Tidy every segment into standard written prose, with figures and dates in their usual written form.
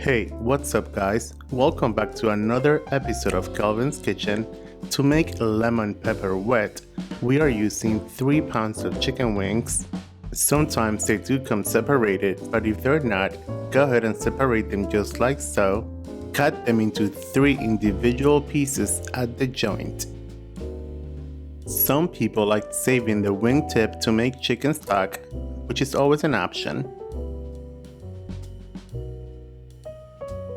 Hey, what's up guys? Welcome back to another episode of Kelvin's Kitchen. To make lemon pepper wet, we are using 3 pounds of chicken wings. Sometimes they do come separated, but if they're not, go ahead and separate them just like so. Cut them into 3 individual pieces at the joint. Some people like saving the wing tip to make chicken stock, which is always an option.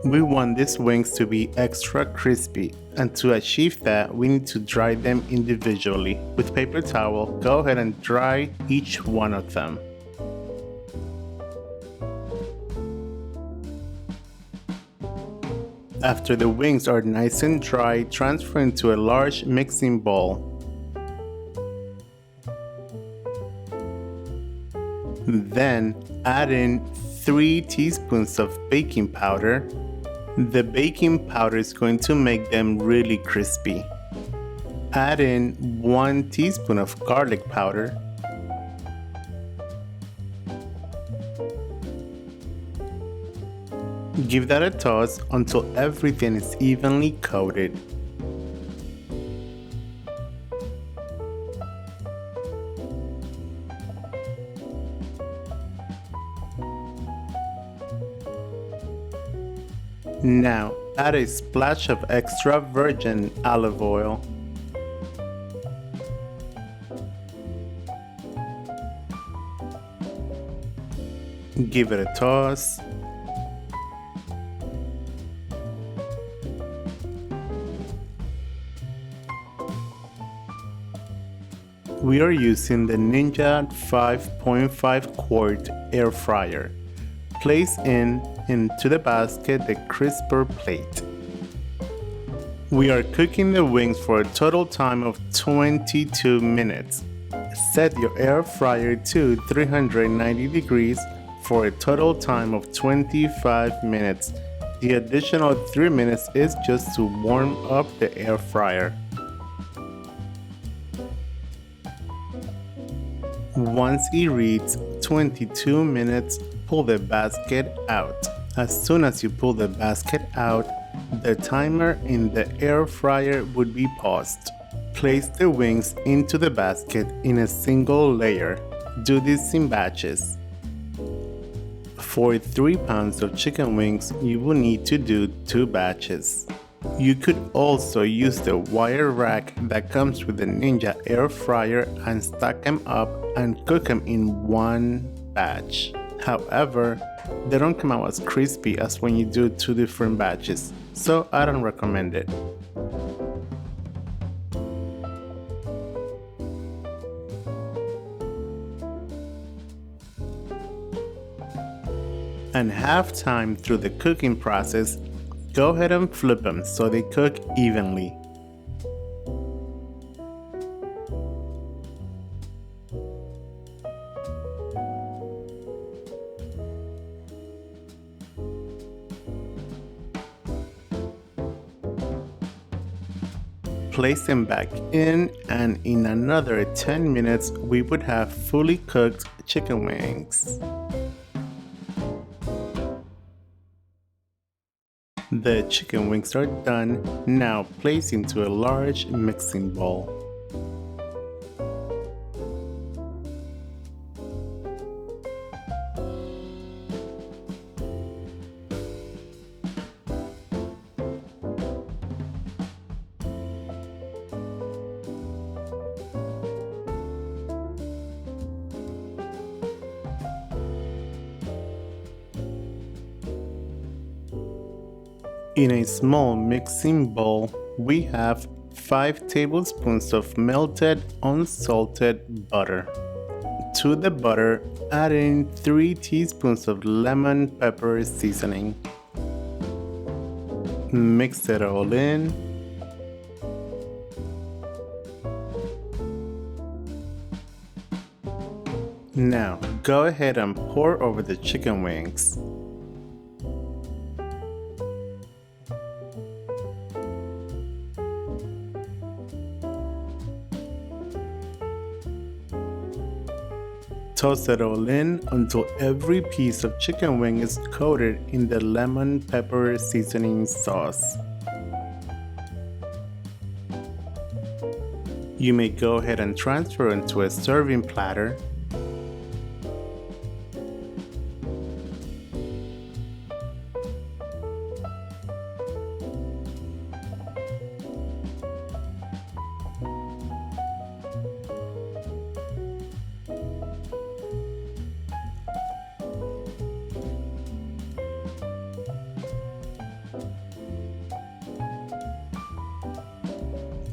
We want these wings to be extra crispy, and to achieve that, we need to dry them individually. With paper towel, go ahead and dry each one of them. After the wings are nice and dry, transfer into a large mixing bowl. Then add in 3 teaspoons of baking powder. The baking powder is going to make them really crispy. Add in 1 teaspoon of garlic powder. Give that a toss until everything is evenly coated. Now, add a splash of extra virgin olive oil. Give it a toss. We are using the Ninja 5.5 quart air fryer. Place into the basket the crisper plate. We are cooking the wings for a total time of 22 minutes. Set your air fryer to 390 degrees for a total time of 25 minutes. The additional 3 minutes is just to warm up the air fryer. Once it reads 22 minutes, pull the basket out. As soon as you pull the basket out, the timer in the air fryer would be paused. Place the wings into the basket in a single layer. Do this in batches. For 3 pounds of chicken wings, you will need to do 2 batches. You could also use the wire rack that comes with the Ninja air fryer and stack them up and cook them in one batch. However, they don't come out as crispy as when you do 2 different batches, so I don't recommend it. And halftime through the cooking process, go ahead and flip them so they cook evenly. Place them back in, and in another 10 minutes we would have fully cooked chicken wings. The chicken wings are done. Now place into a large mixing bowl. In a small mixing bowl, we have 5 tablespoons of melted unsalted butter. To the butter, add in 3 teaspoons of lemon pepper seasoning. Mix it all in. Now, go ahead and pour over the chicken wings. Toss it all in until every piece of chicken wing is coated in the lemon pepper seasoning sauce. You may go ahead and transfer into a serving platter.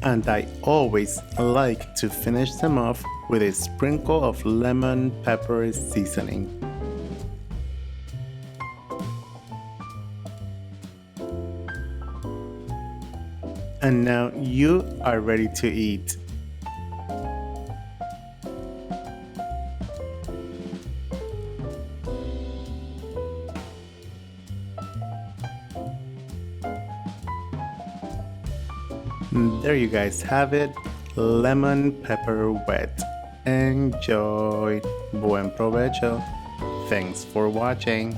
And I always like to finish them off with a sprinkle of lemon pepper seasoning. And now you are ready to eat. There you guys have it, lemon pepper wet. Enjoy. Buen provecho. Thanks for watching.